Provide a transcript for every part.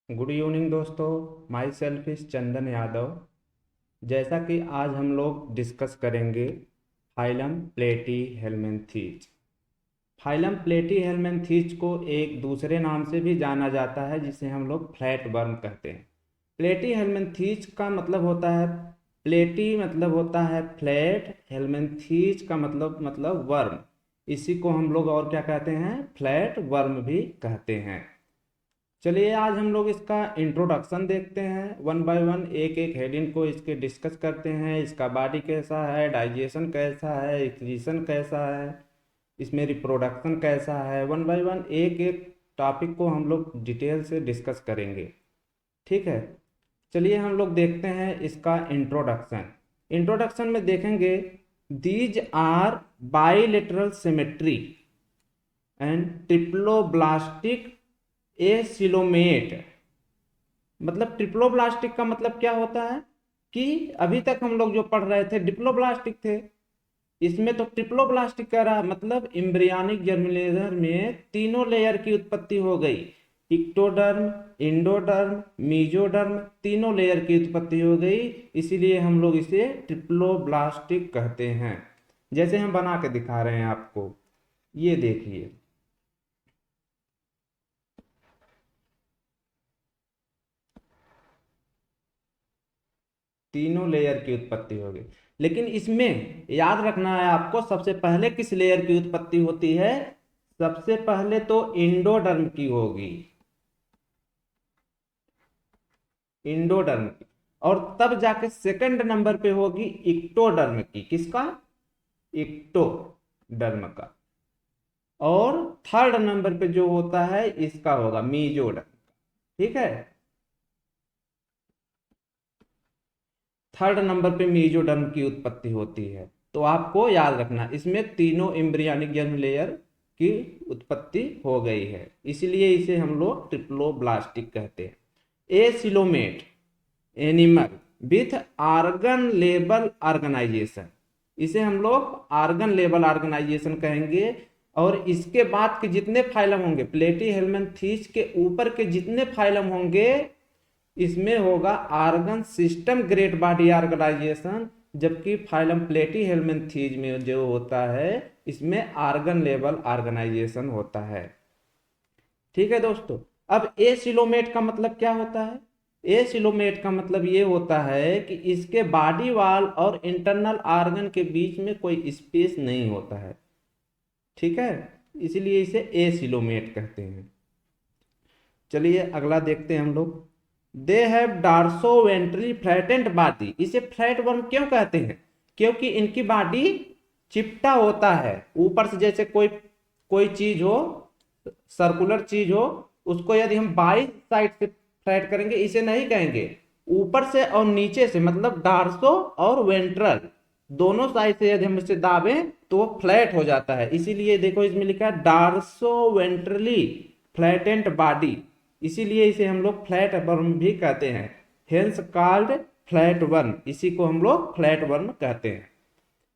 Good evening दोस्तों। My self is Chandan Yadav. जैसा कि आज हम लोग डिस्कस करेंगे फाइलम प्लेटी हेलमिन्थीज। फाइलम प्लेटी हेलमिन्थीज को एक दूसरे नाम से भी जाना जाता है जिसे हम लोग फ्लैट वर्म कहते हैं। प्लेटी हेलमिन्थीज का मतलब होता है, प्लेटी मतलब होता है फ्लैट, हेलमिन्थीज का मतलब वर्म। इसी को हम लोग और क्या कहते हैं, फ्लैट वर्म भी कहते हैं। चलिए आज हम लोग इसका इंट्रोडक्शन देखते हैं, वन बाय वन एक एक हेडिंग को इसके डिस्कस करते हैं। इसका बॉडी कैसा है, डाइजेशन कैसा है, एक्सक्रीशन कैसा है, इसमें रिप्रोडक्शन कैसा है। वन बाय वन एक एक टॉपिक को हम लोग डिटेल से डिस्कस करेंगे। ठीक है, चलिए हम लोग देखते हैं इसका इंट्रोडक्शन। इंट्रोडक्शन में देखेंगे, these are bilateral symmetry and triploblastic acoelomate. मतलब ट्रिप्लोब्लास्टिक का मतलब क्या होता है कि अभी तक हम लोग जो पढ़ रहे थे डिप्लोब्लास्टिक थे, इसमें तो ट्रिप्लोब्लास्टिक कह रहा है। मतलब इम्ब्रियोनिक जर्मिनेशन में तीनों लेयर की उत्पत्ति हो गई, इक्टोडर्म, इंडोडर्म, मीजोडर्म, तीनों लेयर की उत्पत्ति हो गई। इसीलिए हम लोग इसे ट्रिप्लोब्लास्टिक कहते हैं। जैसे हम बना के दिखा रहे हैं आपको, ये देखिए, तीनों लेयर की उत्पत्ति होगी। लेकिन इसमें याद रखना है आपको, सबसे पहले किस लेयर की उत्पत्ति होती है? सबसे पहले तो इंडोडर्म की होगी, इंडोडर्म की। और तब जाके सेकंड नंबर पे होगी इक्टोडर्म की। किसका? इक्टोडर्म का। और थर्ड नंबर पे जो होता है इसका होगा मीजोडर्म। ठीक है, थर्ड नंबर पे मीजोडर्म की उत्पत्ति होती है। तो आपको याद रखना, इसमें तीनों एम्ब्रियोनिक जर्म लेयर की उत्पत्ति हो गई है, इसलिए इसे हम लोग ट्रिप्लोब्लास्टिक कहते हैं। एसिलोमेट एनिमल विथ आर्गन लेबल ऑर्गेनाइजेशन, इसे हम लोग आर्गन लेबल ऑर्गेनाइजेशन कहेंगे। और इसके बाद के जितने फाइलम होंगे, प्लेटी हेलमिन्थीज के ऊपर के जितने फाइलम होंगे, इसमें होगा organ system great body organization. जबकि फाइलम प्लेटी हेलमिन्थीज में जो होता है, इसमें आर्गन लेवल ऑर्गेनाइजेशन होता है। ठीक है दोस्तों, अब एसिलोमेट का मतलब क्या होता है? एसिलोमेट का मतलब ये होता है कि इसके बॉडी वॉल और इंटरनल ऑर्गन के बीच में कोई स्पेस नहीं होता है। ठीक है, इसलिए इसे एसिलोमेट कहते हैं। चलिए अगला देखते हैं हम लोग। They have dorso ventrally flattened body. इसे फ्लैट वर्म क्यों कहते हैं? क्योंकि इनकी बॉडी चिपटा होता है ऊपर से। जैसे कोई कोई चीज हो, सर्कुलर चीज हो, उसको यदि हम बाई साइड से फ्लैट करेंगे, इसे नहीं कहेंगे। ऊपर से और नीचे से, मतलब डार्सो और वेंट्रल दोनों साइड से यदि हम इसे दाबें तो वो फ्लैट हो जाता है। इसीलिए देखो इसमें लिखा है डार्सो वेंट्रली फ्लैटेंड बॉडी, इसीलिए इसे हम लोग फ्लैट वर्म भी कहते हैं। हेंस कॉल्ड फ्लैट वर्म, इसी को हम लोग फ्लैट वर्म कहते हैं।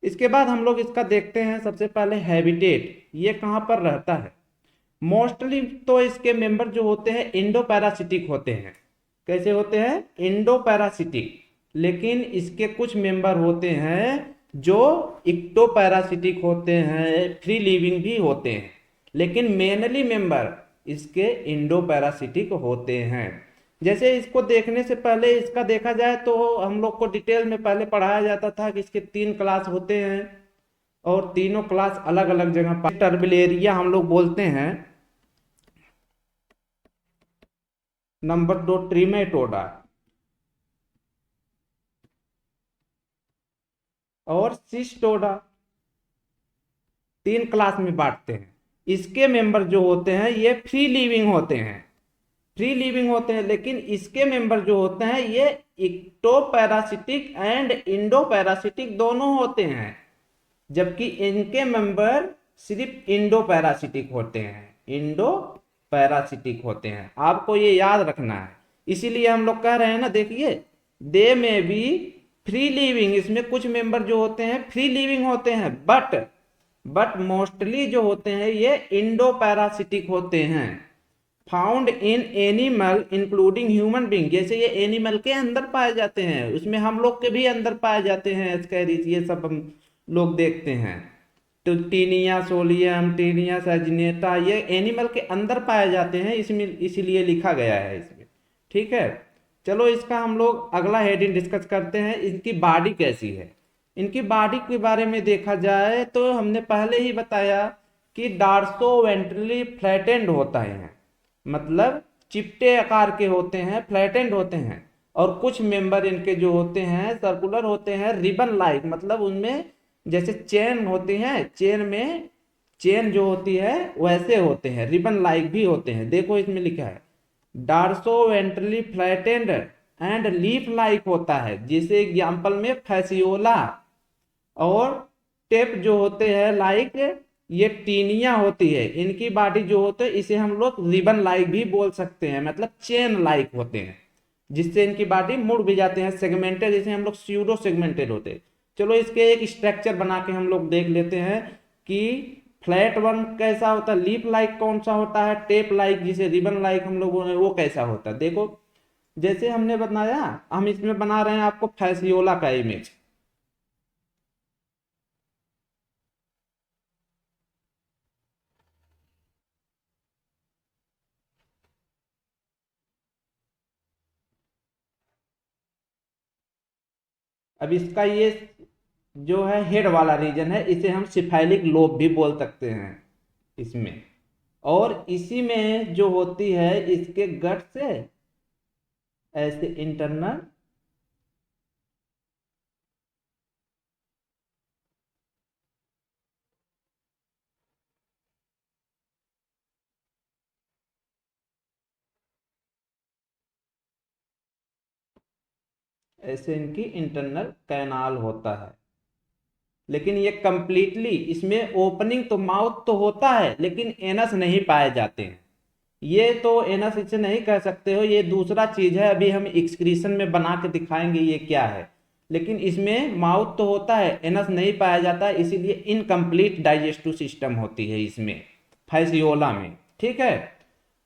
इसके बाद हम लोग इसका देखते हैं, सबसे पहले हैबिटेट, ये कहाँ पर रहता है। मोस्टली तो इसके मेंबर जो होते हैं इंडो पैरासिटिक होते हैं। कैसे होते हैं? Indo parasitic. लेकिन इसके कुछ मेंबर होते हैं जो इक्टो पैरासिटिक होते हैं, फ्री लिविंग भी होते हैं। लेकिन मेनली मेंबर इसके इंडो पैरासिटिक होते हैं। जैसे इसको देखने से पहले इसका देखा जाए तो हम लोग को डिटेल में पहले पढ़ाया जाता था कि इसके 3 क्लास होते हैं, और तीनों क्लास अलग अलग जगह पर। टर्बिलेरिया हम लोग बोलते हैं। नंबर 2 ट्रिमेटोडा और सिस्टोडा, 3 क्लास में बांटते हैं। इसके मेंबर जो होते हैं ये फ्री लिविंग होते हैं, फ्री लिविंग होते हैं। लेकिन इसके मेंबर जो होते हैं ये ecto parasitic and Indo parasitic दोनों होते हैं। जबकि इनके मेंबर सिर्फ इंडो पैरासिटिक होते हैं, इंडो पैरासिटिक होते हैं। आपको ये याद रखना है। इसीलिए हम लोग कह रहे हैं ना, देखिए, दे में भी फ्री लिविंग, इसमें कुछ मेंबर जो होते हैं फ्री लिविंग होते हैं, बट मोस्टली जो होते हैं ये इंडो पैरासिटिक होते हैं। Found in animal including human being, जैसे ये एनिमल के अंदर पाए जाते हैं, उसमें हम लोग के भी अंदर पाए जाते हैं एस्कैरिस, ये सब हम लोग देखते हैं। तो टीनिया सोलियम, टीनिया सैजिनेटा, ये एनिमल के अंदर पाए जाते हैं, इसमें इसीलिए लिखा गया है इसमें। ठीक है, चलो इसका हम लोग अगला हेडिंग डिस्कस करते हैं, इनकी बॉडी कैसी है। इनकी बॉडी के बारे में देखा जाए तो हमने पहले ही बताया कि डार्सोवेंट्रली फ्लैटेंड होता है, मतलब चिपटे आकार के होते हैं, फ्लैटेंड होते हैं। और कुछ मेंबर इनके जो होते हैं सर्कुलर होते हैं, रिबन लाइक, मतलब उनमें जैसे चेन होती है, चेन में चेन जो होती है वैसे होते हैं, रिबन लाइक भी होते हैं। देखो इसमें लिखा है डार्सोवेंट्रली फ्लैटेंड एंड लीफ लाइक होता है, जैसे एग्जाम्पल में फैसियोला और टेप जो होते हैं लाइक ये टीनिया होती है, इनकी बॉडी जो होते है इसे हम लोग रिबन लाइक भी बोल सकते हैं, मतलब चेन लाइक होते हैं, जिससे इनकी बॉडी मुड़ भी जाते हैं, सेगमेंटेड, जैसे हम लोग स्यूडो सेगमेंटेड होते हैं। चलो इसके एक स्ट्रक्चर बना के हम लोग देख लेते हैं कि फ्लैट वन कैसा होता है, लीफ लाइक कौन सा होता है, टेप लाइक जिसे रिबन लाइक हम लोग बोले वो कैसा होता है। देखो जैसे हमने बताया, हम इसमें बना रहे हैं आपको फैसियोला का इमेज। अब इसका ये जो है हेड वाला रीजन है, इसे हम सिफेलिक लोब भी बोल सकते हैं इसमें। और इसी में जो होती है इसके गट से ऐसे इंटरनल ऐसे इनकी इंटरनल कैनाल होता है। लेकिन ये कंप्लीटली इसमें ओपनिंग तो माउथ तो होता है, लेकिन एनस नहीं पाए जाते हैं। ये तो एनस इसे नहीं कह सकते हो, ये दूसरा चीज है, अभी हम एक्सक्रीशन में बना के दिखाएंगे ये क्या है। लेकिन इसमें माउथ तो होता है, एनस नहीं पाया जाता है, इसीलिए इनकम्प्लीट डाइजेस्टिव सिस्टम होती है इसमें, फैसियोला में। ठीक है,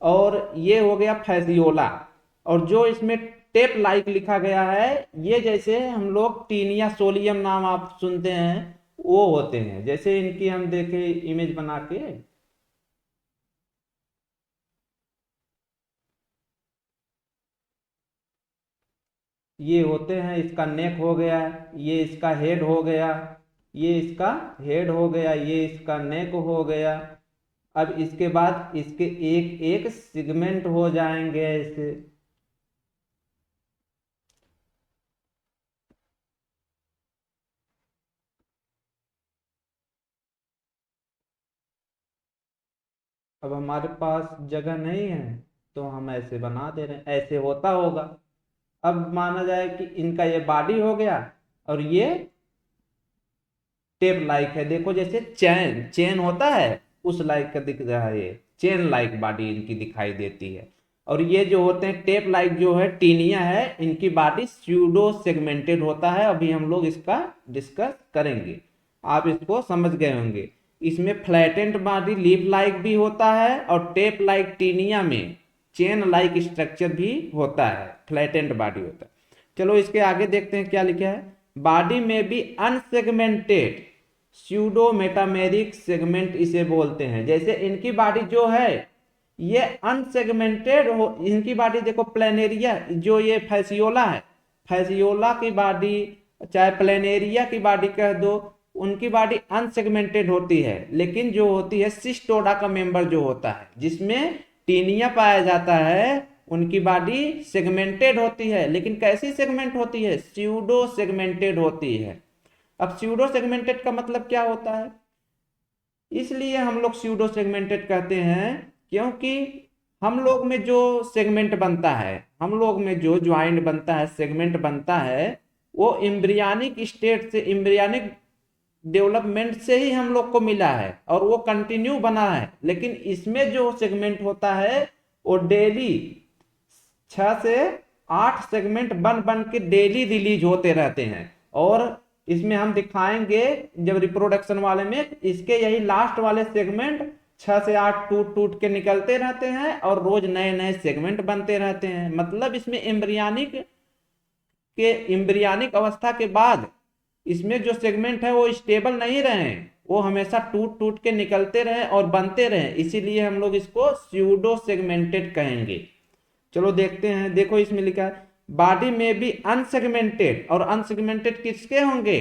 और ये हो गया फैसियोला। और जो इसमें टेप लाइक लिखा गया है, ये जैसे हम लोग टीनिया सोलियम नाम आप सुनते हैं वो होते हैं, जैसे इनकी हम देखे इमेज बना के, ये होते हैं, इसका नेक हो गया, ये इसका हेड हो गया, ये इसका हेड हो गया, ये इसका नेक हो गया। अब इसके बाद इसके एक एक सिगमेंट हो जाएंगे ऐसे। अब हमारे पास जगह नहीं है तो हम ऐसे बना दे रहे हैं, ऐसे होता होगा। अब माना जाए कि इनका ये बॉडी हो गया और ये टेप लाइक है, देखो जैसे चैन चेन होता है उस लाइक का दिख रहा है, ये चेन लाइक बॉडी इनकी दिखाई देती है। और ये जो होते हैं टेप लाइक जो है टीनिया है, इनकी बॉडी स्यूडो सेगमेंटेड होता है, अभी हम लोग इसका डिस्कस करेंगे, आप इसको समझ गए होंगे। इसमें फ्लैटेंट बॉडी लीफ लाइक भी होता है, और टेप लाइक टीनिया में चेन लाइक स्ट्रक्चर भी होता है, फ्लैटेंट बॉडी होता है। चलो इसके आगे देखते हैं क्या लिखा है। बॉडी में भी अनसेगमेंटेड स्यूडो मेटामेरिक सेगमेंट इसे बोलते हैं, जैसे इनकी बॉडी जो है ये अनसेगमेंटेड हो, इनकी बॉडी देखो प्लेनेरिया, जो ये फैसियोला है, फैसियोला की बॉडी चाहे प्लेनेरिया की बॉडी कह दो, उनकी बॉडी अनसेगमेंटेड होती है। लेकिन जो होती है सिस्टोडा का मेंबर जो होता है जिसमें टीनिया पाया जाता है, उनकी बॉडी सेगमेंटेड होती है। लेकिन कैसी सेगमेंट होती है, स्यूडो सेगमेंटेड होती है। अब स्यूडो सेगमेंटेड का मतलब क्या होता है, इसलिए हम लोग स्यूडो सेगमेंटेड कहते हैं क्योंकि हम लोग में जो सेगमेंट बनता है, हम लोग में जो ज्वाइंट बनता है, सेगमेंट बनता है, वो इम्ब्रियानिक स्टेट से, इम्ब्रियानिक डेवलपमेंट से ही हम लोग को मिला है और वो कंटिन्यू बना है। लेकिन इसमें जो सेगमेंट होता है वो डेली 6 से 8 सेगमेंट बन बन के डेली रिलीज होते रहते हैं। और इसमें हम दिखाएंगे जब रिप्रोडक्शन वाले में, इसके यही लास्ट वाले सेगमेंट 6 से 8 टूट टूट के निकलते रहते हैं और रोज नए नए सेगमेंट बनते रहते हैं। मतलब इसमें एम्ब्रियानिक अवस्था के बाद इसमें जो सेगमेंट है वो स्टेबल नहीं रहे, वो हमेशा टूट टूट के निकलते रहे और बनते रहे, इसीलिए हम लोग इसको स्यूडो सेगमेंटेड कहेंगे। चलो देखते हैं, देखो इसमें लिखा है बॉडी में भी अनसेगमेंटेड, और अनसेगमेंटेड किसके होंगे?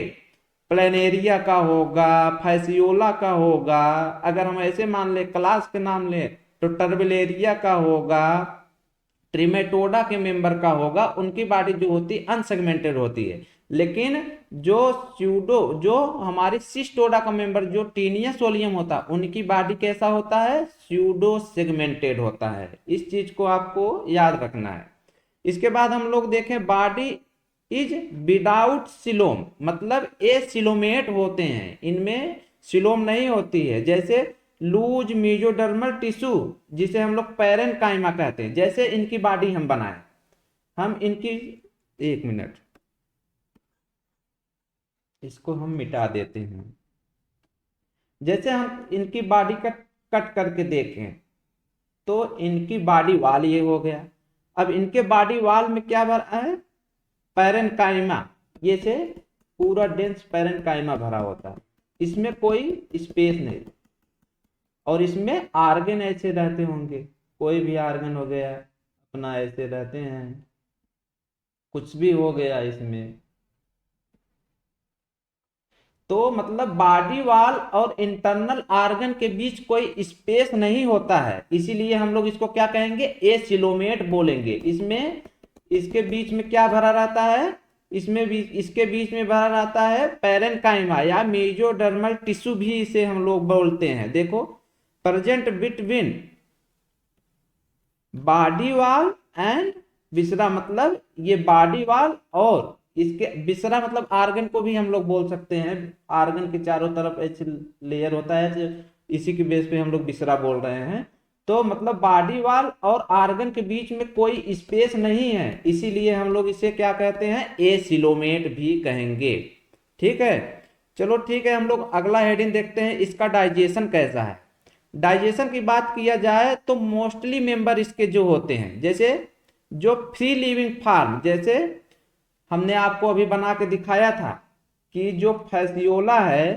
प्लेनेरिया का होगा, फैसियोला का होगा, अगर हम ऐसे मान ले क्लास के नाम ले तो टर्बेलेरिया का होगा, ट्रिमेटोडा के मेंबर का होगा, उनकी बॉडी जो होती है अनसेगमेंटेड होती है। लेकिन जो स्यूडो जो हमारी सिस्टोडा का मेंबर जो टीनिया सोलियम होता है उनकी बॉडी कैसा होता है? स्यूडो सेगमेंटेड होता है। इस चीज को आपको याद रखना है। इसके बाद हम लोग देखें बॉडी इज विदाउट सिलोम, मतलब ए सिलोमेट होते हैं, इनमें सिलोम नहीं होती है। जैसे लूज मीजोडर्मल टिश्यू जिसे हम लोग पैरेन्काइमा कहते हैं, जैसे इनकी बॉडी हम बनाए, हम इनकी, एक मिनट, इसको हम मिटा देते हैं। जैसे हम इनकी बॉडी का कट करके देखें तो इनकी बॉडी वाल ये हो गया। अब इनके बॉडी वाल में क्या भरा है? पैरेन्काइमा, ये से पूरा डेंस पैरेन्काइमा भरा होता है, इसमें कोई स्पेस नहीं। और इसमें आर्गन ऐसे रहते होंगे, कोई भी आर्गन हो गया अपना ऐसे रहते हैं, कुछ भी हो गया इसमें। तो मतलब बॉडी वाल और इंटरनल आर्गन के बीच कोई स्पेस नहीं होता है, इसीलिए हम लोग इसको क्या कहेंगे? एसिलोमेट बोलेंगे। इसमें इसके बीच में क्या भरा रहता है? इसमें भी इसके बीच में भरा रहता है पैरेन्काइमा या मेजोडर्मल टिश्यू भी इसे हम लोग बोलते हैं। देखो, present between body wall and viscera, मतलब ये बॉडी वाल और इसके विसरा मतलब आर्गन को भी हम लोग बोल सकते हैं। आर्गन के चारों तरफ ऐसे लेयर होता है, इसी के बेस पे हम लोग विसरा बोल रहे हैं। तो मतलब बॉडी वाल और आर्गन के बीच में कोई स्पेस नहीं है, इसीलिए हम लोग इसे क्या कहते हैं? एसिलोमेट भी कहेंगे। ठीक है, चलो ठीक है, हम लोग अगला हेडिंग देखते हैं, इसका डाइजेशन कैसा है। डाइजेशन की बात किया जाए तो मोस्टली मेंबर इसके जो होते हैं, जैसे जो फ्री लिविंग फार्म, जैसे हमने आपको अभी बना के दिखाया था कि जो फैसियोला है,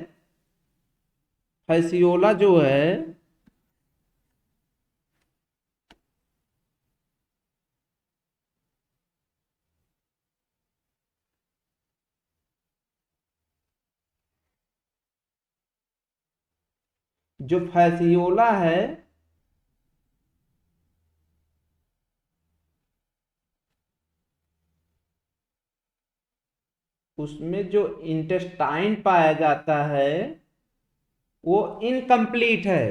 फैसियोला जो है जो फैसियोला है उसमें जो इंटेस्टाइन पाया जाता है वो इनकम्प्लीट है।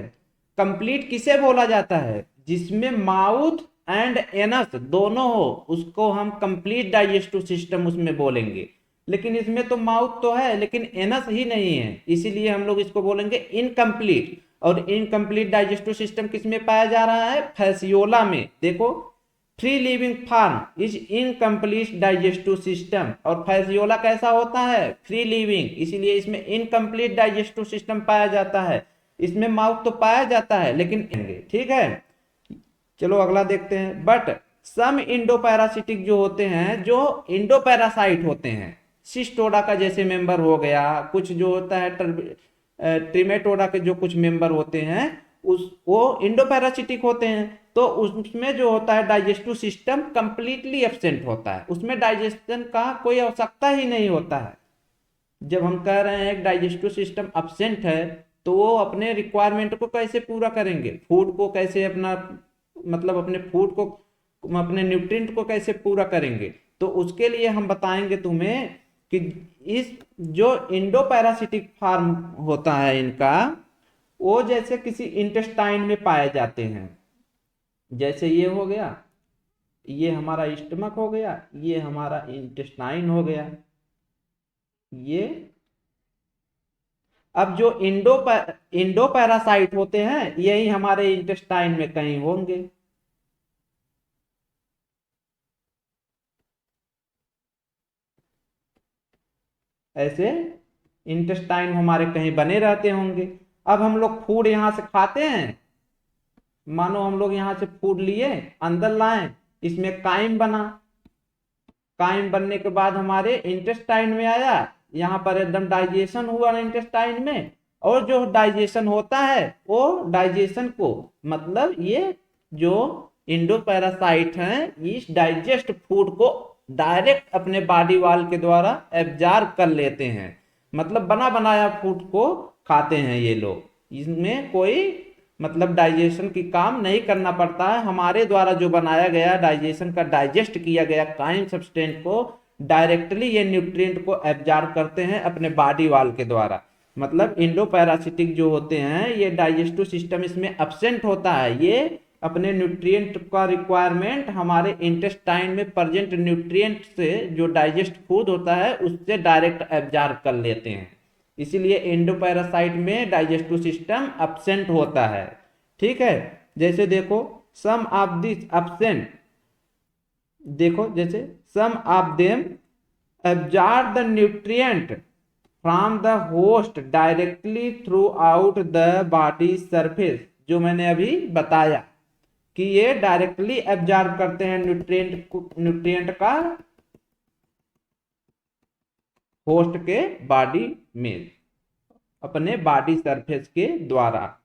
कंप्लीट किसे बोला जाता है? जिसमें माउथ एंड एनस दोनों हो, उसको हम कंप्लीट डाइजेस्टिव सिस्टम उसमें बोलेंगे। लेकिन इसमें तो माउथ तो है लेकिन एनस ही नहीं है, इसीलिए हम लोग इसको बोलेंगे इनकम्प्लीट। और इनकम्प्लीट डाइजेस्टिव सिस्टम किसमें पाया जा रहा है? फैसियोला में। देखो, free living form is incomplete digestive system, और फैसियोला कैसा होता है? फ्री लिविंग, इसीलिए इसमें इनकम्प्लीट डाइजेस्टिव सिस्टम पाया जाता है। इसमें माउथ तो पाया जाता है लेकिन, ठीक है। चलो अगला देखते हैं। बट सम इंडोपैरासिटिक जो होते हैं, जो इंडोपैरासाइट होते हैं, सिस्टोडा का जैसे मेंबर हो गया, कुछ जो होता है ट्रिमेटोडा के जो कुछ मेंबर होते हैं उस वो इंडोपैरासिटिक होते हैं। तो उसमें जो होता है डाइजेस्टिव सिस्टम कंप्लीटली एब्सेंट होता है, उसमें डाइजेशन का कोई आवश्यकता ही नहीं होता है। जब हम कह रहे हैं डाइजेस्टिव सिस्टम एब्सेंट है तो वो अपने रिक्वायरमेंट को कैसे पूरा करेंगे? फूड को कैसे अपना, मतलब अपने फूड को, अपने न्यूट्रिएंट को कैसे पूरा करेंगे? तो उसके लिए हम बताएंगे तुम्हें कि इस जो इंडोपैरासिटिक फार्म होता है इनका, वो जैसे किसी इंटेस्टाइन में पाए जाते हैं। जैसे ये हो गया, ये हमारा स्टमक हो गया, ये हमारा इंटेस्टाइन हो गया, ये। अब जो इंडो पैरासाइट होते हैं यही हमारे इंटेस्टाइन में कहीं होंगे। ऐसे इंटेस्टाइन हमारे कहीं बने रहते होंगे। अब हम लोग फूड यहाँ से खाते हैं, मानो हम लोग यहाँ से फूड लिए अंदर लाए, इसमें काइम बना, काइम बनने के बाद हमारे इंटेस्टाइन में आया, यहाँ पर एकदम डाइजेशन हुआ ना इंटेस्टाइन में। और जो डाइजेशन होता है वो डाइजेशन को, मतलब ये जो इंडोपैरासाइट हैं इस डाइजेस्ट फूड को डायरेक्ट अपने बॉडी वाल के द्वारा एब्जॉर्ब कर लेते हैं, मतलब बना बनाया फूड को खाते हैं ये लोग। इसमें कोई मतलब डाइजेशन की काम नहीं करना पड़ता है, हमारे द्वारा जो बनाया गया डाइजेशन का डाइजेस्ट किया गया काइम सब्सटेंस को डायरेक्टली ये न्यूट्रिएंट को एब्जॉर्ब करते हैं अपने बॉडी वाल के द्वारा। मतलब इंडोपैरासिटिक जो होते हैं ये डाइजेस्टिव सिस्टम इसमें एब्सेंट होता है, ये अपने न्यूट्रिएंट का रिक्वायरमेंट हमारे इंटेस्टाइन में प्रेजेंट न्यूट्रिएंट से जो डाइजेस्ट फूड होता है उससे डायरेक्ट एब्जॉर्ब कर लेते हैं, इसीलिए एंडोपैरासाइट में डाइजेस्टिव सिस्टम एब्सेंट होता है। ठीक है, जैसे देखो सम ऑफ दिस एब्सेंट, देखो जैसे some of them absorb the nutrient from the host directly throughout the body surface, जो मैंने अभी बताया कि ये डायरेक्टली एब्जॉर्ब करते हैं न्यूट्रिएंट का होस्ट के बॉडी में अपने बॉडी सरफेस के द्वारा।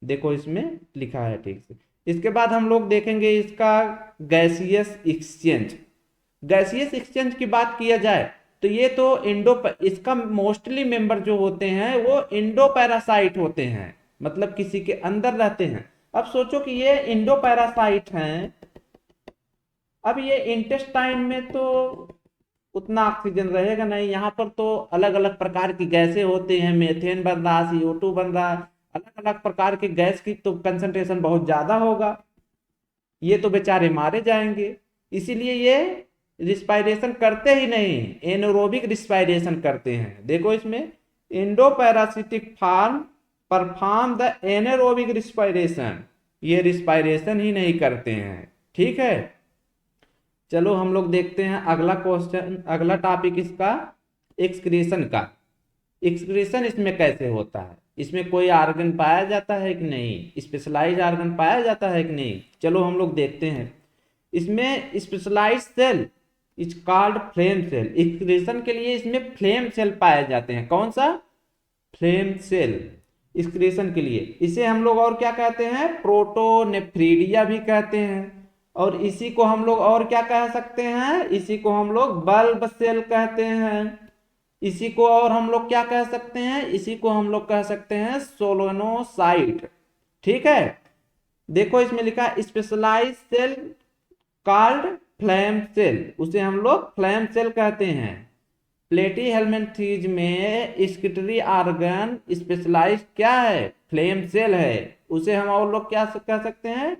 देखो इसमें लिखा है ठीक से। इसके बाद हम लोग देखेंगे इसका गैसियस एक्सचेंज। गैसियस एक्सचेंज की बात किया जाए तो ये तो इसका मोस्टली मेंबर जो होते हैं वो इंडोपैरासाइट होते हैं, मतलब किसी के अंदर रहते हैं। अब सोचो कि ये इंडोपैरासाइट हैं, अब ये इंटेस्टाइन में तो उतना ऑक्सीजन रहेगा नहीं, यहाँ पर तो अलग अलग प्रकार की गैसें होती हैं, मेथेन बन रहा, CO2 बन रहा, अलग अलग प्रकार के गैस की तो कंसंट्रेशन बहुत ज्यादा होगा, ये तो बेचारे मारे जाएंगे। इसीलिए ये रिस्पायरेशन करते ही नहीं, एनोरोबिक रिस्पायरेशन करते हैं। देखो इसमें endoparasitic form perform the anaerobic respiration, ये रिस्पायरेशन ही नहीं करते हैं। ठीक है, चलो हम लोग देखते हैं अगला क्वेश्चन, अगला टॉपिक इसका एक्सक्रीशन का। एक्सक्रीशन इसमें कैसे होता है, इसमें कोई ऑर्गन पाया जाता है कि नहीं, स्पेशलाइज्ड ऑर्गन पाया जाता है कि नहीं, चलो हम लोग देखते हैं। इसमें specialized cell is called flame cell. Excretion के लिए इसमें फ्लेम सेल पाए जाते हैं। कौन सा? फ्लेम सेल एक्सक्रीशन के लिए। इसे हम लोग और क्या कहते हैं? प्रोटोनेफ्रीडिया भी कहते हैं। और इसी को हम लोग और क्या कह सकते हैं? इसी को हम लोग बल्ब सेल कहते हैं। इसी को और हम लोग क्या कह सकते हैं? इसी को हम लोग कह सकते हैं सोलोनोसाइट। ठीक है, देखो इसमें लिखा specialize cell called flame cell, उसे हम लोग फ्लेम सेल कहते हैं। प्लेटीहेल्मिन्थेस में स्किटरी ऑर्गन स्पेशलाइज क्या है? फ्लेम सेल है। उसे हम और लोग क्या कह सकते हैं?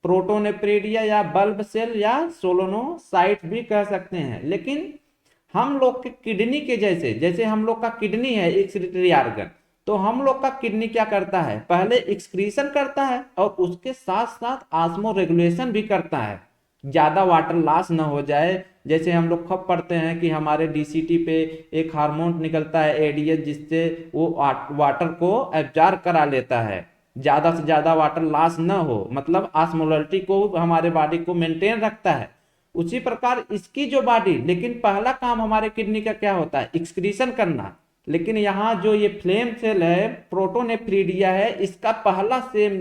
प्रोटोनेफ्रिडिया या बल्ब सेल या सोलोनोसाइट भी कह सकते हैं। लेकिन हम लोग के किडनी के जैसे, जैसे हम लोग का किडनी है एक्सक्रीटरी ऑर्गन, तो हम लोग का किडनी क्या करता है? पहले एक्सक्रीशन करता है और उसके साथ साथ ऑस्मो रेगुलेशन भी करता है, ज्यादा वाटर लॉस ना हो जाए। जैसे हम लोग खप पढ़ते हैं कि हमारे DCT पे एक हार्मोन निकलता है ADH, जिससे वो वाटर को एब्जॉर्ब करा लेता है, ज्यादा से ज्यादा वाटर लॉस ना हो, मतलब ऑस्मोलरिटी को हमारे बॉडी को मेंटेन रखता है। उसी प्रकार इसकी जो बॉडी, लेकिन पहला काम हमारे किडनी का क्या होता है? एक्सक्रीशन करना। लेकिन यहाँ जो ये फ्लेम सेल है, प्रोटोनेफ्रीडिया है, इसका पहला सेम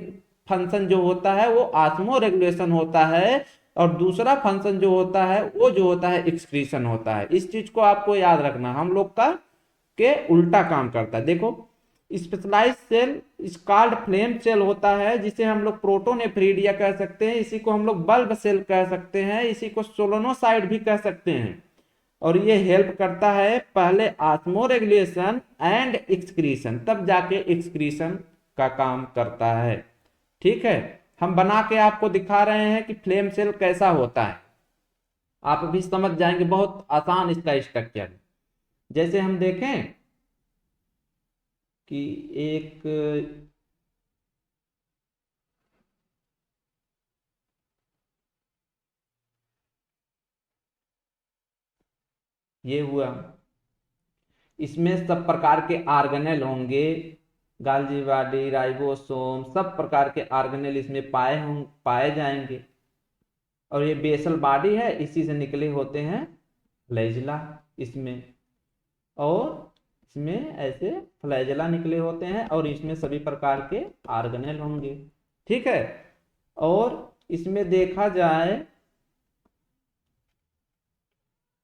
फंक्शन जो होता है वो ऑस्मो रेगुलेशन होता है, और दूसरा फंक्शन जो होता है वो जो होता है एक्सक्रीशन होता है। इस चीज को आपको याद रखना, हम लोग का के उल्टा काम करता है। देखो specialize cell is called flame cell होता है, जिसे हम लोग प्रोटोनेफ्रीडिया कह सकते हैं, इसी को हम लोग बल्ब सेल कह सकते हैं, इसी को सोलोनोसाइट भी कह सकते हैं। और ये हेल्प करता है पहले ऑस्मो रेगुलेशन एंड एक्सक्रीशन, तब जाके एक्सक्रीशन का काम करता है। ठीक है, हम बना के आपको दिखा रहे हैं कि फ्लेम सेल कैसा होता है, आप भी समझ जाएंगे, बहुत आसान इसका स्ट्रक्चर। जैसे हम देखें कि एक ये हुआ, इसमें सब प्रकार के ऑर्गेनेल होंगे, गाल्जी बॉडी, राइबोसोम, सब प्रकार के ऑर्गेनेल इसमें पाए जाएंगे। और ये बेसल बॉडी है, इसी से निकले होते हैं फ्लैजिला इसमें। और इसमें ऐसे फ्लैजिला निकले होते हैं और इसमें सभी प्रकार के ऑर्गेनेल होंगे। ठीक है। और इसमें देखा जाए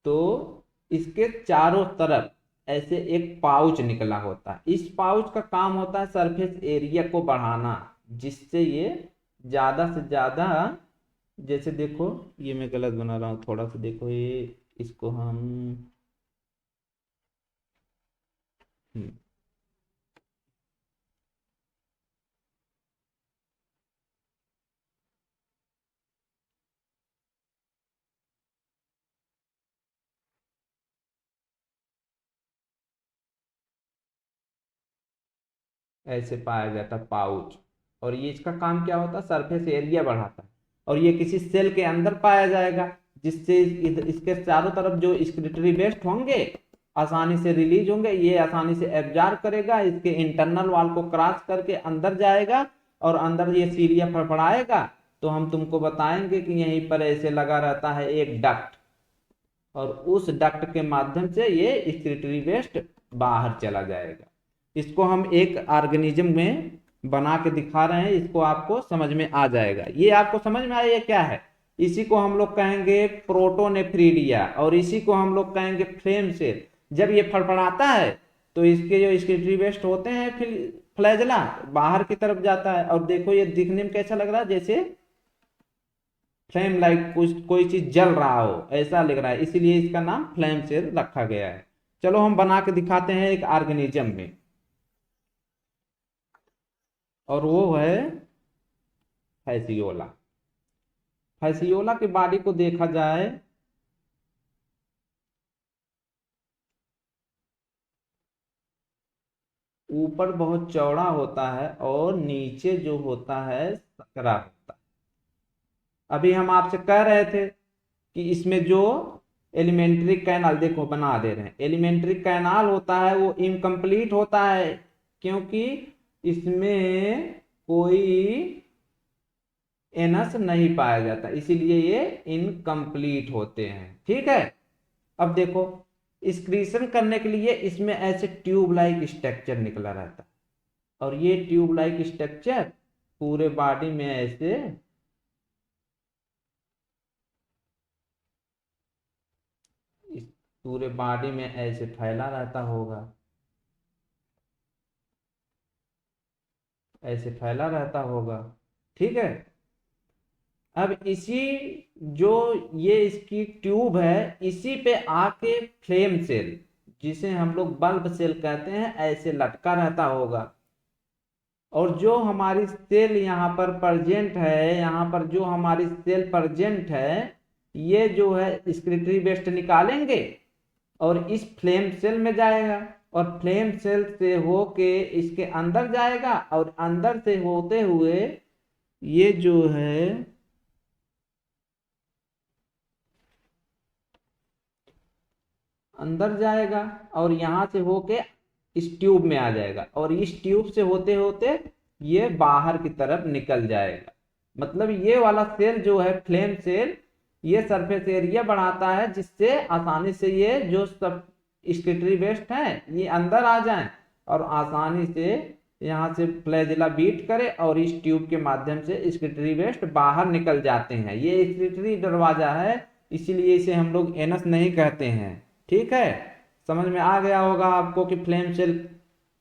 तो इसके चारों तरफ ऐसे एक पाउच निकला होता है। इस पाउच का काम होता है सरफेस एरिया को बढ़ाना, जिससे ये ज्यादा से ज्यादा, जैसे देखो ये मैं गलत बना रहा हूँ थोड़ा सा, देखो ये इसको हम हम्म, ऐसे पाया जाता है पाउच। और ये इसका काम क्या होता है, सरफेस एरिया बढ़ाता है। और ये किसी सेल के अंदर पाया जाएगा, जिससे इसके चारों तरफ जो एक्सक्रीटरी वेस्ट होंगे आसानी से रिलीज होंगे, ये आसानी से एब्जॉर्ब करेगा, इसके इंटरनल वॉल को क्रॉस करके अंदर जाएगा और अंदर ये सीलिया फड़फड़ाएगा। तो हम तुमको बताएंगे कि यहीं पर ऐसे लगा रहता है एक डक्ट, और उस डक्ट के माध्यम से ये एक्सक्रीटरी वेस्ट बाहर चला जाएगा। इसको हम एक ऑर्गेनिज्म में बना के दिखा रहे हैं, इसको आपको समझ में आ जाएगा। ये आपको समझ में आया ये क्या है? इसी को हम लोग कहेंगे प्रोटोनेफ्रीडिया, और इसी को हम लोग कहेंगे फ्लेम सेल। जब ये फड़फड़ाता है तो इसके जो एक्सक्रीटरी वेस्ट होते हैं फिर फ्लैजला बाहर की तरफ जाता है। और देखो ये दिखने में कैसा लग रहा है, जैसे फ्लेम लाइक कुछ कोई चीज जल रहा हो ऐसा लग रहा है, इसीलिए इसका नाम फ्लेम सेल रखा गया है। चलो हम बना के दिखाते हैं एक ऑर्गेनिज्म में, और वो है फैसियोला। फैसियोला की बॉडी को देखा जाए ऊपर बहुत चौड़ा होता है और नीचे जो होता है सकरा होता है। अभी हम आपसे कह रहे थे कि इसमें जो एलिमेंट्री कैनाल, देखो बना दे रहे हैं, एलिमेंट्री कैनाल होता है वो इनकम्प्लीट होता है, क्योंकि इसमें कोई एनस नहीं पाया जाता, इसीलिए ये इनकम्प्लीट होते हैं। ठीक है। अब देखो एक्सक्रीशन करने के लिए इसमें ऐसे ट्यूब लाइक स्ट्रक्चर निकला रहता है, और ये ट्यूब लाइक स्ट्रक्चर पूरे बॉडी में ऐसे इस पूरे बॉडी में ऐसे फैला रहता होगा, ऐसे फैला रहता होगा। ठीक है। अब इसी जो ये इसकी ट्यूब है, इसी पे आके फ्लेम सेल, जिसे हम लोग बल्ब सेल कहते हैं, ऐसे लटका रहता होगा। और जो हमारी सेल यहाँ पर प्रेजेंट है, यहाँ पर जो हमारी सेल प्रेजेंट है, ये जो है एक्सक्रीटरी वेस्ट निकालेंगे और इस फ्लेम सेल में जाएगा, और फ्लेम सेल से होके इसके अंदर जाएगा, और अंदर से होते हुए ये जो है अंदर जाएगा और यहां से होके इस ट्यूब में आ जाएगा, और इस ट्यूब से होते होते ये बाहर की तरफ निकल जाएगा। मतलब ये वाला सेल जो है फ्लेम सेल, ये सरफेस एरिया बढ़ाता है, जिससे आसानी से ये जो सब एक्सक्रीटरी वेस्ट है ये अंदर आ जाए और आसानी से यहाँ से फ्लैजिला बीट करे और इस ट्यूब के माध्यम से एक्सक्रीटरी वेस्ट बाहर निकल जाते हैं। ये एक्सक्रीटरी दरवाजा है, इसीलिए इसे हम लोग एनस नहीं कहते हैं। ठीक है। समझ में आ गया होगा आपको कि फ्लेम सेल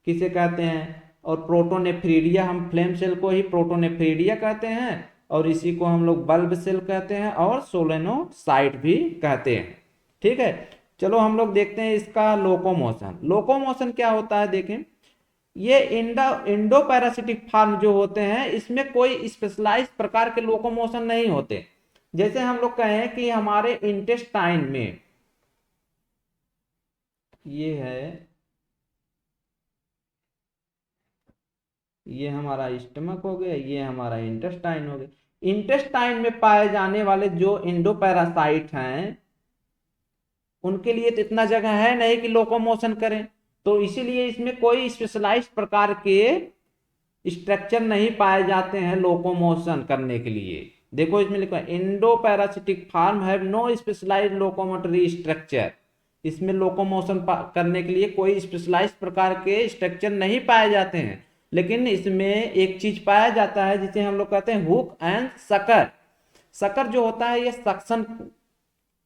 किसे कहते हैं। और प्रोटोनेफ्रीडिया, हम फ्लेम सेल को ही प्रोटोनेफ्रीडिया कहते हैं, और इसी को हम लोग बल्ब सेल कहते हैं और सोलेनोसाइट भी कहते हैं। ठीक है। चलो हम लोग देखते हैं इसका लोकोमोशन। लोकोमोशन क्या होता है देखें। ये इंडो पैरासिटिक फॉर्म जो होते हैं, इसमें कोई स्पेशलाइज प्रकार के लोकोमोशन नहीं होते। जैसे हम लोग कहें कि हमारे इंटेस्टाइन में ये है, ये हमारा स्टमक हो गया, ये हमारा इंटेस्टाइन हो गया। इंटेस्टाइन में पाए जाने वाले जो इंडोपैरासाइट हैं, उनके लिए तो इतना जगह है नहीं कि लोकोमोशन करें। तो इसीलिए इसमें कोई स्पेशलाइज्ड प्रकार के स्ट्रक्चर नहीं पाए जाते हैं लोकोमोशन करने के लिए। देखो इसमें लिखा है endoparasitic form have no specialized locomotory structure. इसमें लोकोमोशन करने के लिए कोई स्पेशलाइज्ड प्रकार के स्ट्रक्चर नहीं पाए जाते हैं, लेकिन इसमें एक चीज पाया जाता है जिसे हम लोग कहते हैं हुक एंड सकर। सकर जो होता है ये सक्शन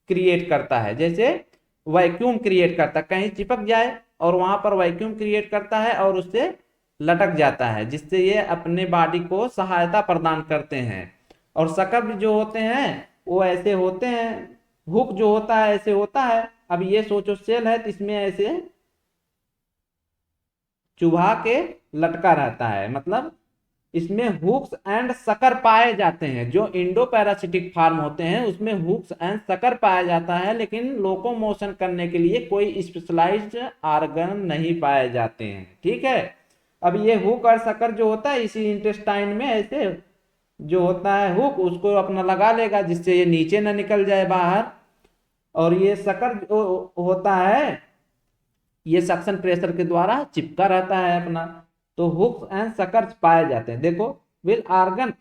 क्रिएट करता है, जैसे वैक्यूम क्रिएट करता है, कहीं चिपक जाए और वहां पर वैक्यूम क्रिएट करता है और उससे लटक जाता है, जिससे ये अपने बॉडी को सहायता प्रदान करते हैं। और सकर जो होते हैं वो ऐसे होते हैं, हुक जो होता है ऐसे होता है। अब ये सोचो सेल है तो इसमें ऐसे चुभा के लटका रहता है, मतलब इसमें हुक्स एंड सकर पाए जाते हैं। जो इंडो पैरासिटिक फार्म होते हैं उसमें हुक्स एंड सकर पाया जाता है, लेकिन लोकोमोशन करने के लिए कोई स्पेशलाइज्ड ऑर्गन नहीं पाए जाते हैं। ठीक है, अब ये हुक और सकर जो होता है इसी इंटेस्टाइन में ऐसे जो होता है हुक उसको अपना लगा लेगा, जिससे ये नीचे ना निकल जाए बाहर। और ये सकर जो होता है ये सक्शन प्रेशर के द्वारा चिपका रहता है अपना। तो हुक्स एंड सकर्स पाए जाते हैं। देखो विल आर्गन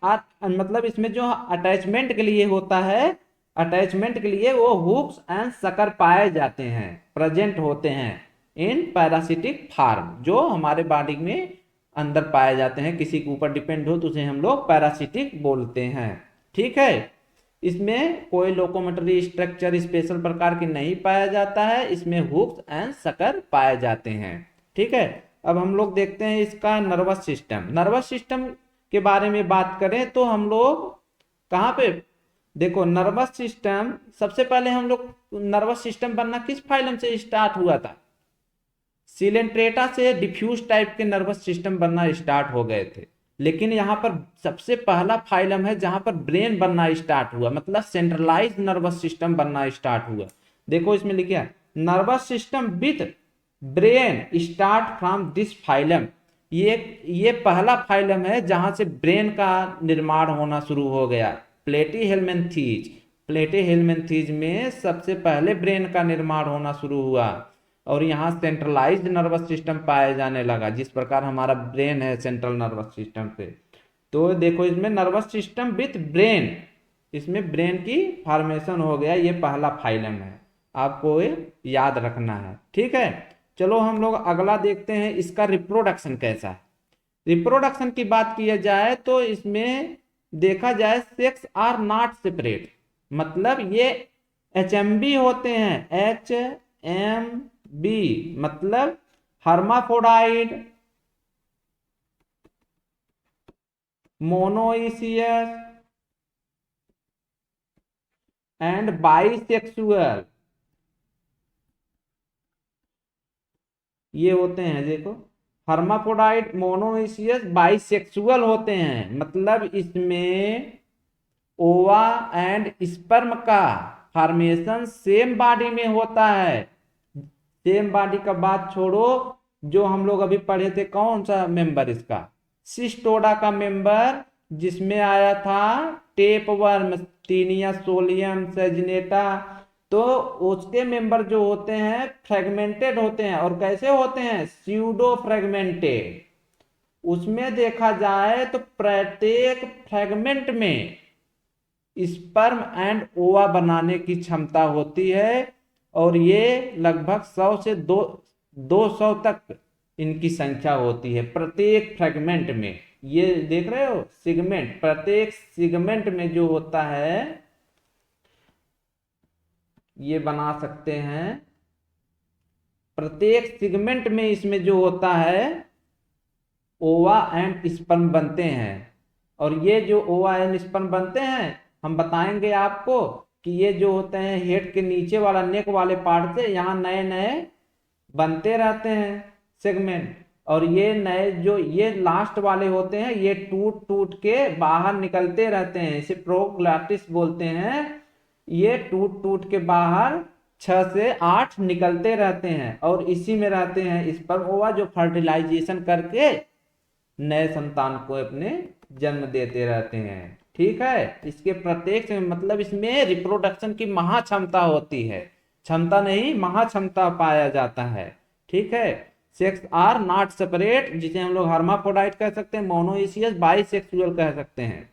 मतलब इसमें जो अटैचमेंट के लिए होता है, अटैचमेंट के लिए वो हुक्स एंड सकर पाए जाते हैं, प्रेजेंट होते हैं इन पैरासिटिक फार्म, जो हमारे बॉडी में अंदर पाए जाते हैं। किसी के ऊपर डिपेंड हो तो उसे हम लोग पैरासिटिक बोलते हैं। ठीक है, इसमें कोई लोकोमोटरी स्ट्रक्चर स्पेशल प्रकार की नहीं पाया जाता है, इसमें हुक्स एंड सकर पाए जाते हैं। ठीक है, अब हम लोग देखते हैं इसका नर्वस सिस्टम। नर्वस सिस्टम के बारे में बात करें तो हम लोग कहाँ पे देखो नर्वस सिस्टम, सबसे पहले हम लोग नर्वस सिस्टम बनना किस फाइलम से स्टार्ट हुआ था? सिलेंट्रेटा से डिफ्यूज टाइप के नर्वस सिस्टम बनना स्टार्ट हो गए थे। लेकिन यहाँ पर सबसे पहला फाइलम है जहां पर ब्रेन बनना स्टार्ट हुआ, मतलब सेंट्रलाइज्ड नर्वस सिस्टम बनना स्टार्ट हुआ। देखो इसमें लिखा है nervous system with brain start from this phylum. ये पहला फाइलम है जहां से ब्रेन का निर्माण होना शुरू हो गया। प्लेटीहेल्मिन्थीज, प्लेटीहेल्मिन्थीज में सबसे पहले ब्रेन का निर्माण होना शुरू हुआ और यहाँ सेंट्रलाइज्ड नर्वस सिस्टम पाया जाने लगा, जिस प्रकार हमारा ब्रेन है सेंट्रल नर्वस सिस्टम पे। तो देखो इसमें नर्वस सिस्टम विथ ब्रेन, इसमें ब्रेन की फॉर्मेशन हो गया, ये पहला फाइलम है, आपको ये याद रखना है। ठीक है, चलो हम लोग अगला देखते हैं इसका रिप्रोडक्शन कैसा है। रिप्रोडक्शन की बात की जाए तो इसमें देखा जाए सेक्स आर नॉट सेपरेट, मतलब ये HMB होते हैं, HMB मतलब हर्माफ्रोडाइट, मोनोइसियस एंड बाइसेक्सुअल, ये होते हैं। देखो हर्माफ्रोडाइट, मोनोइसियस, बाइसेक्सुअल होते हैं, मतलब इसमें ओवा एंड स्पर्म का फॉर्मेशन सेम बॉडी में होता है। सेम बॉडी का बात छोड़ो, जो हम लोग अभी पढ़े थे कौन सा मेंबर इसका, सिस्टोडा का मेंबर, जिसमें आया था टेपवर्म, टीनिया सोलियम सेजिनेटा, तो उसके मेंबर जो होते हैं फ्रेगमेंटेड होते हैं। और कैसे होते हैं? Pseudo fragmented. उसमें देखा जाए तो प्रत्येक फ्रेगमेंट में स्पर्म एंड ओवा बनाने की क्षमता होती है, और ये लगभग 100 से 200 तक इनकी संख्या होती है प्रत्येक फ्रेगमेंट में। ये देख रहे हो सिगमेंट, प्रत्येक सिगमेंट में जो होता है ये बना सकते हैं, प्रत्येक सिगमेंट में इसमें जो होता है ओवा एंड स्पर्म बनते हैं। और ये जो ओवा एंड स्पर्म बनते हैं हम बताएंगे आपको कि ये जो होते हैं हेड के नीचे वाला नेक वाले पार्ट से यहाँ नए नए बनते रहते हैं सेगमेंट, और ये नए जो ये लास्ट वाले होते हैं ये टूट टूट के बाहर निकलते रहते हैं, इसे प्रोग्लैटिस बोलते हैं। ये टूट टूट के बाहर 6 से 8 निकलते रहते हैं और इसी में रहते हैं स्पर्म ओवा, जो फर्टिलाइजेशन करके नए संतान को अपने जन्म देते रहते हैं। ठीक है, इसके प्रत्येक मतलब इसमें रिप्रोडक्शन की महाक्षमता होती है, क्षमता नहीं महाक्षमता पाया जाता है। ठीक है, सेक्स आर नॉट सेपरेट, जिसे हम लोग हर्माफ्रोडाइट कह सकते हैं, मोनोइसियस, बाइसेक्सुअल कह सकते हैं।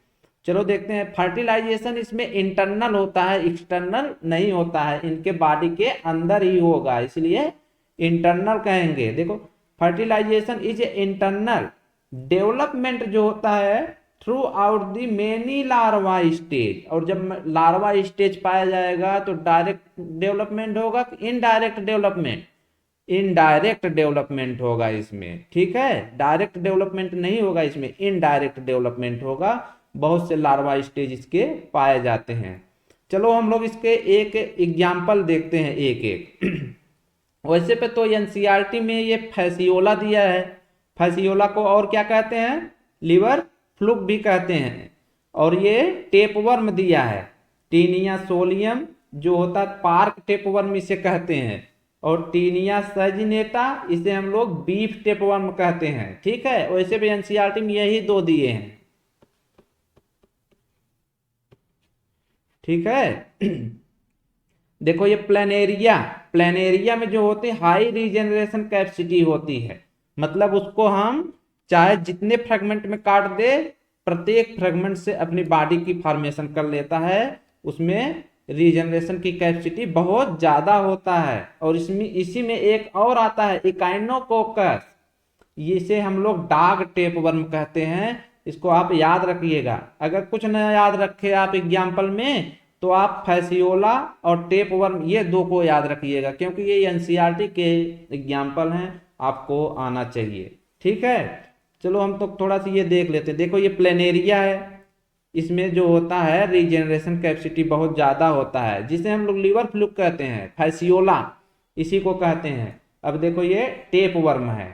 चलो देखते हैं। फर्टिलाइजेशन इसमें इंटरनल होता है, एक्सटर्नल नहीं होता है, इनके बॉडी के अंदर ही होगा, इसलिए इंटरनल कहेंगे। देखो fertilization is a internal development जो होता है throughout the many larva stage, और जब लार्वा स्टेज पाया जाएगा तो डायरेक्ट डेवलपमेंट होगा कि इनडायरेक्ट डेवलपमेंट, इनडायरेक्ट डेवलपमेंट होगा इसमें, ठीक है, डायरेक्ट डेवलपमेंट नहीं होगा इसमें, इनडायरेक्ट डेवलपमेंट होगा। बहुत से लार्वा स्टेज इसके पाए जाते हैं। चलो हम लोग इसके एक एग्जाम्पल देखते हैं एक एक। वैसे पे तो एनसीईआरटी में ये फैसियोला दिया है, फैसियोला को और क्या कहते हैं, लिवर फ्लूक भी कहते हैं। और ये टेपवर्म दिया है, टीनिया सोलियम जो होता है पार्क टेपवर्म इसे कहते हैं, और टीनिया सजिनेटा इसे हम लोग बीफ टेपवर्म कहते हैं, ठीक है। वैसे भी एनसीईआरटी में यही दो दिए हैं, ठीक है। देखो ये प्लेनेरिया, प्लेनेरिया में जो होते हैं हाई रीजनरेशन कैपेसिटी होती है, मतलब उसको हम चाहे जितने फ्रेगमेंट में काट दे, प्रत्येक फ्रेगमेंट से अपनी बॉडी की फॉर्मेशन कर लेता है, उसमें रीजनरेशन की कैपेसिटी बहुत ज्यादा होता है। और इसमें इसी में एक और आता है इकाइनोकोकस, इसे हम लोग डाग टेपवर्म कहते हैं, इसको आप याद रखिएगा। अगर कुछ न याद रखे आप एग्जाम्पल में, तो आप फैसियोला और टेपवर्म ये दो को याद रखिएगा, क्योंकि ये एनसीईआरटी के एग्जाम्पल हैं, आपको आना चाहिए, ठीक है। चलो हम तो थोड़ा सा ये देख लेते हैं। देखो ये प्लेनेरिया है, इसमें जो होता है रीजनरेशन कैपेसिटी बहुत ज्यादा होता है, जिसे हम लोग लिवर फ्लूक कहते हैं, फैसियोला इसी को कहते हैं। अब देखो ये टेपवर्म है,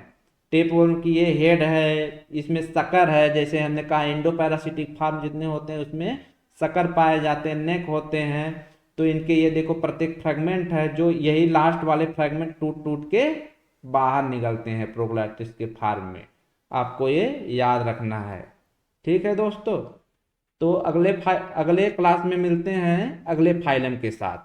टेपवर्म की ये हेड है, इसमें सकर है, जैसे हमने कहा एंडोपैरासिटिक फॉर्म जितने होते हैं उसमें सकर पाए जाते हैं, नेक होते हैं। तो इनके ये देखो प्रत्येक फ्रेगमेंट है, जो यही लास्ट वाले फ्रेगमेंट टूट टूट के बाहर निकलते हैं प्रोग्लैटिस के फॉर्म में, आपको ये याद रखना है, ठीक है दोस्तों। तो अगले क्लास में मिलते हैं अगले फाइलम के साथ।